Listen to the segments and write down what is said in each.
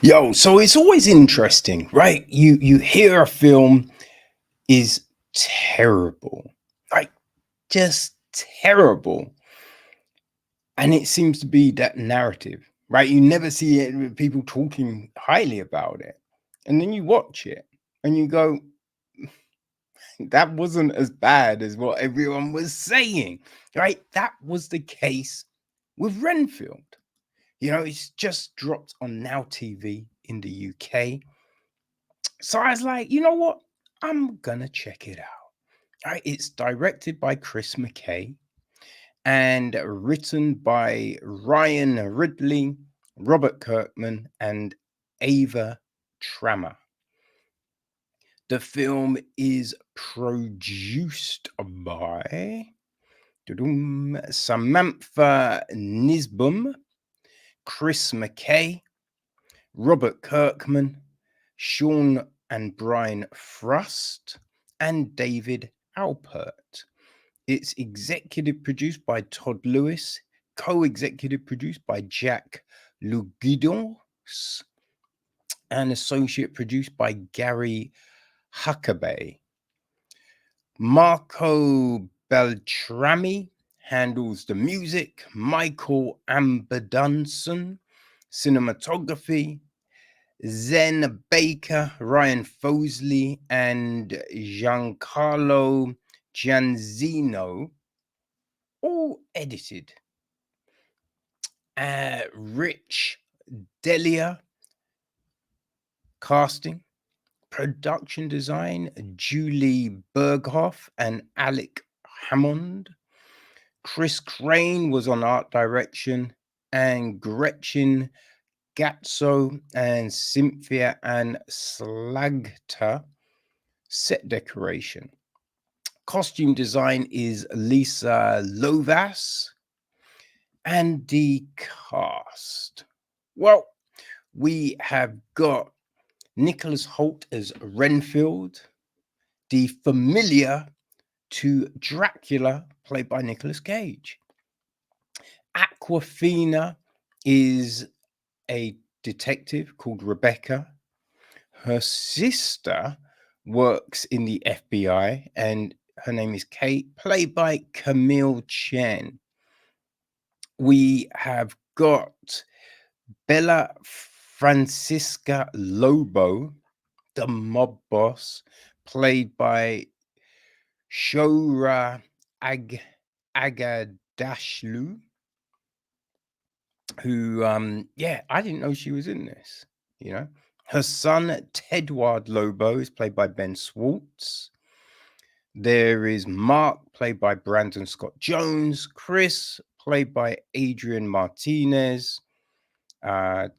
Yo, so it's always interesting, right? You hear a film is terrible, like just terrible, and it seems to be that narrative, right? You never see it with people talking highly about it, and then you watch it and you go, that wasn't as bad as what everyone was saying, right? That was the case with Renfield. It's just dropped on Now TV in the UK. So I was like, you know what? I'm gonna check it out. All right, it's directed by Chris McKay and written by Ryan Ridley, Robert Kirkman, and Ava Tramer. The film is produced by Samantha Nisbum, Chris McKay, Robert Kirkman, Sean and Brian Frust, and David Alpert. It's executive produced by Todd Lewis, co-executive produced by Jack Lugidos, and associate produced by Gary Huckabee. Marco Beltrami handles the music, Michael Amberdunson, cinematography, Zen Baker, Ryan Fosley, and Giancarlo Gianzino, all edited. Rich Delia, casting, production design, Julie Berghoff and Alec Hammond. Chris Crane was on art direction, and Gretchen Gatso and Cynthia Ann Slagter set decoration. Costume design is Lisa Lovas. And the cast. Well, we have got Nicholas Hoult as Renfield, the familiar to Dracula, played by Nicolas Cage. Aquafina is a detective called Rebecca. Her sister works in the FBI, and her name is Kate, played by Camille Chen. We have got Bella Francisca Lobo, the mob boss, played by Shora Agadashlu, who, I didn't know she was in this, Her son, Tedward Lobo, is played by Ben Swartz. There is Mark, played by Brandon Scott Jones. Chris, played by Adrian Martinez. Caitlin,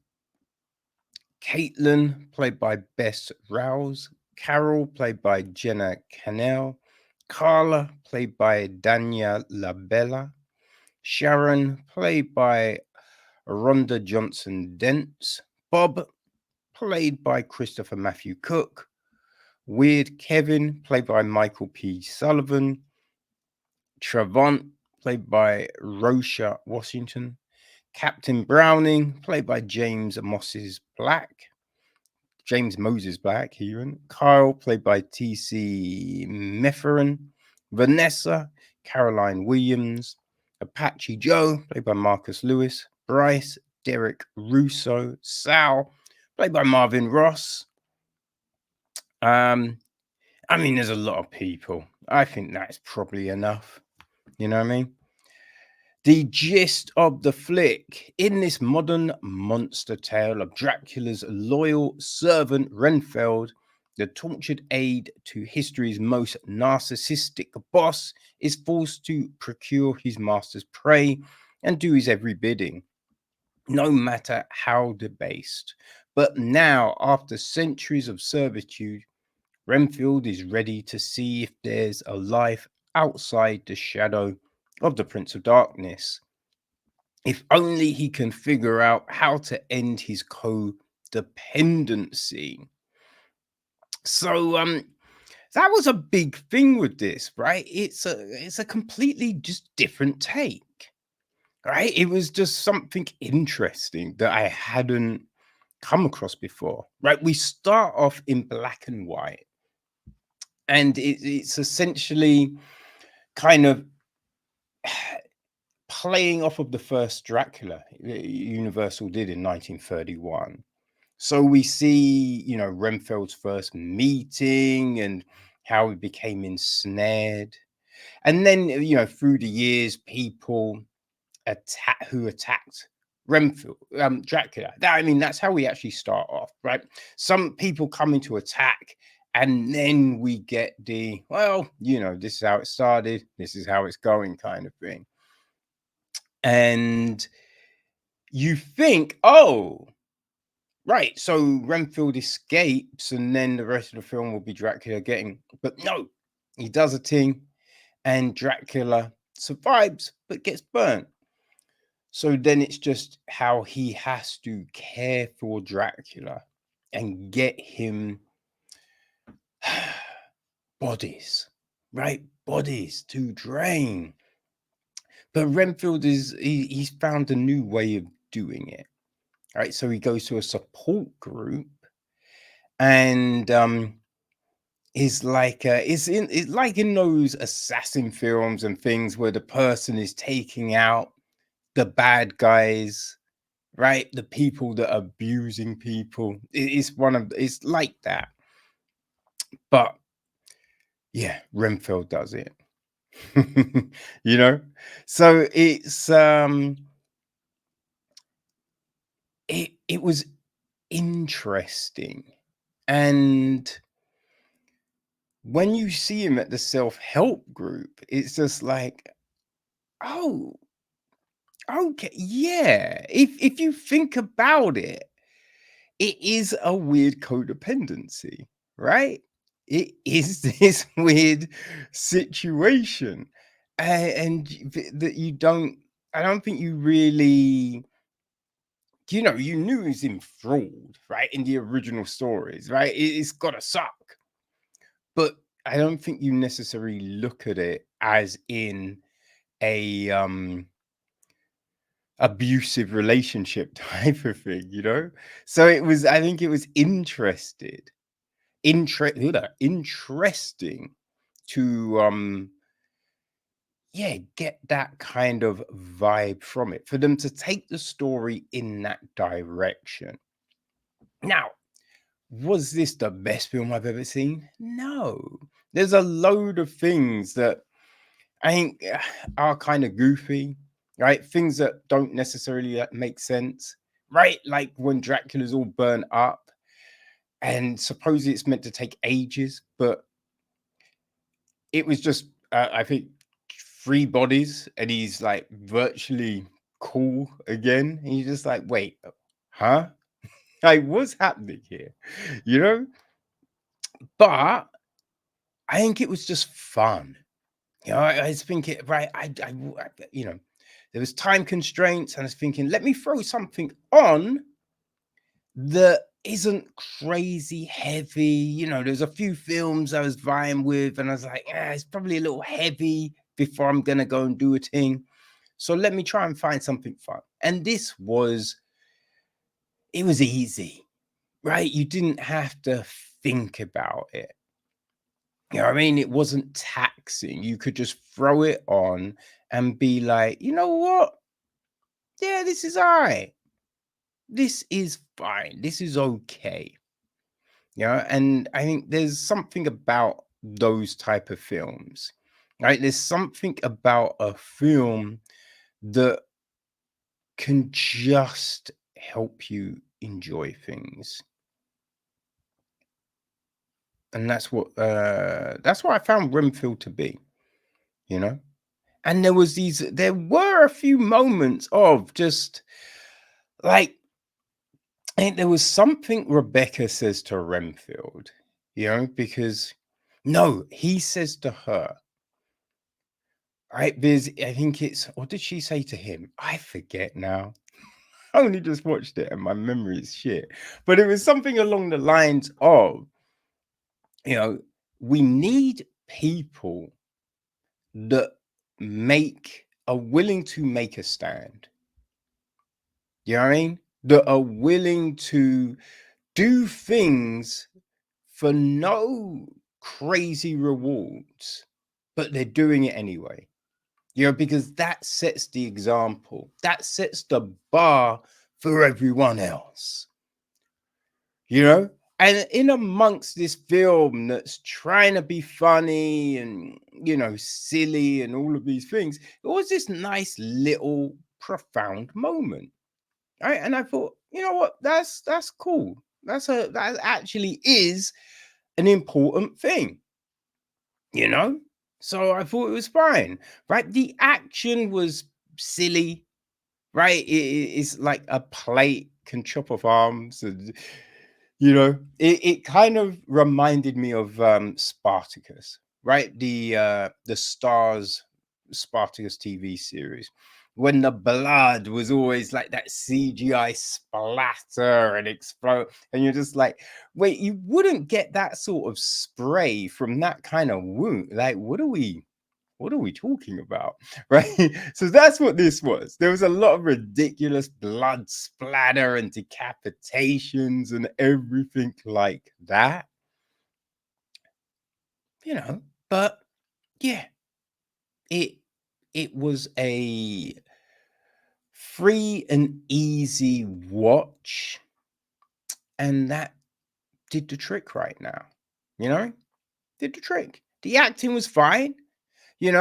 played by Bess Rouse. Carol, played by Jenna Cannell. Carla, played by Dania Labella. Sharon, played by Rhonda Johnson Dents. Bob, played by Christopher Matthew Cook. Weird Kevin, played by Michael P. Sullivan. Travant, played by Rosha Washington. Captain Browning, played by James Moses Black. Kyle, played by T.C. Mefferon. Vanessa, Caroline Williams. Apache Joe, played by Marcus Lewis. Bryce, Derek Russo. Sal, played by Marvin Ross. There's a lot of people. I think that's probably enough. You know what I mean? The gist of the flick: in this modern monster tale of Dracula's loyal servant Renfield, the tortured aide to history's most narcissistic boss is forced to procure his master's prey and do his every bidding, no matter how debased. But now, after centuries of servitude, Renfield is ready to see if there's a life outside the shadow of the Prince of Darkness. If only he can figure out how to end his codependency. So that was a big thing with this, right? It's a completely just different take. Right? It was just something interesting that I hadn't come across before, right? We start off in black and white, and it's essentially kind of playing off of the first Dracula Universal did in 1931. So we see, Renfield's first meeting and how he became ensnared. And then, through the years, people who attacked Renfield, Dracula. That's how we actually start off, right? Some people coming to attack, and then we get this is how it started, this is how it's going kind of thing. And you think, oh, right, so Renfield escapes, and then the rest of the film will be Dracula but no, he does a thing, and Dracula survives, but gets burnt. So then it's just how he has to care for Dracula and get him bodies, right? Bodies to drain. But Renfield he's found a new way of doing it. Right. So he goes to a support group, and it's like in those assassin films and things where the person is taking out the bad guys, right? The people that are abusing people. It's like that. But yeah, Renfield does it. So it was interesting. And when you see him at the self-help group, it's just like, oh, okay, yeah. If you think about it, it is a weird codependency, right? It is this weird situation, and that I don't think you really, you knew he was enthralled, right, in the original stories, right? It's gotta suck, but I don't think you necessarily look at it as in a abusive relationship type of thing, So I think it was interesting to get that kind of vibe from it, for them to take the story in that direction. Now, was this the best film I've ever seen? No. There's a load of things that I think are kind of goofy, right? Things that don't necessarily make sense, right? Like when Dracula's all burnt up, and supposedly it's meant to take ages, but it was just, I think, 3 bodies, and he's like virtually cool again. And you're just like, wait, huh? Like, what's happening here? You know? But I think it was just fun. I was thinking, right, there was time constraints, and I was thinking, let me throw something on that isn't crazy heavy. There's a few films I was vying with, and I was like, it's probably a little heavy before I'm gonna go and do a thing. So let me try and find something fun. And it was easy, right? You didn't have to think about it. It wasn't taxing. You could just throw it on and be like, you know what? Yeah, this is all right. This is fine. This is okay. And I think there's something about those type of films, right? There's something about a film that can just help you enjoy things. And that's what I found Renfield to be, you know? And there were a few moments of just like, I think there was something Rebecca says to Renfield, because no, he says to her, right? I think what did she say to him? I forget now. I only just watched it and my memory is shit. But it was something along the lines of, we need people that are willing to make a stand. You know what I mean? that are willing to do things for no crazy rewards, but they're doing it anyway. Because that sets the example. That sets the bar for everyone else. And in amongst this film that's trying to be funny and, silly and all of these things, it was this nice little profound moment. Right. And I thought, you know what? That's cool. That actually is an important thing, you know? So I thought it was fine. Right. The action was silly, right? It's like a plate can chop off arms, and it kind of reminded me of Spartacus, right? The Stars Spartacus TV series, when the blood was always like that CGI splatter and explode, and you're just like, wait, you wouldn't get that sort of spray from that kind of wound. Like, what are we talking about? Right. So that's what this was. There was a lot of ridiculous blood splatter and decapitations and everything like that. But yeah, it was a free and easy watch. And that did the trick right now. Did the trick. The acting was fine. It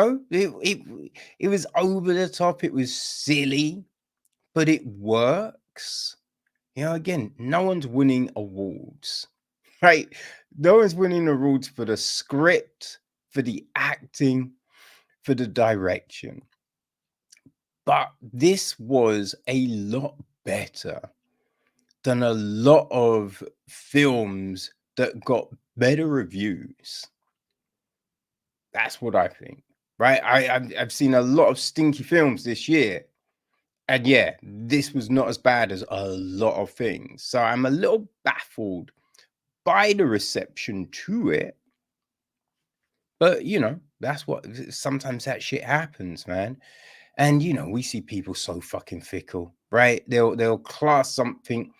was over the top. It was silly, but it works. Again, no one's winning awards, right? No one's winning awards for the script, for the acting, for the direction. But this was a lot better than a lot of films that got better reviews. That's what I think, right? I've seen a lot of stinky films this year. And yeah, this was not as bad as a lot of things. So I'm a little baffled by the reception to it. But, that's what sometimes that shit happens, man. And, we see people so fucking fickle, right? They'll class something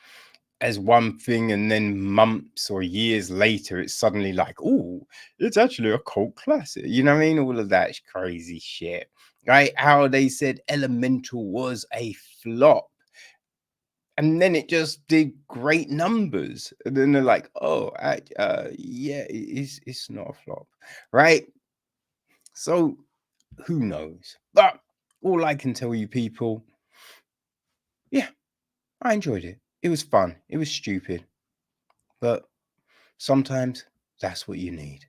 as one thing, and then months or years later, it's suddenly like, oh, it's actually a cult classic. You know what I mean? All of that crazy shit, right? How they said Elemental was a flop, and then it just did great numbers, and then they're like, oh, yeah, it's not a flop, right? So who knows? But all I can tell you, people, yeah, I enjoyed it. It was fun. It was stupid, but sometimes that's what you need.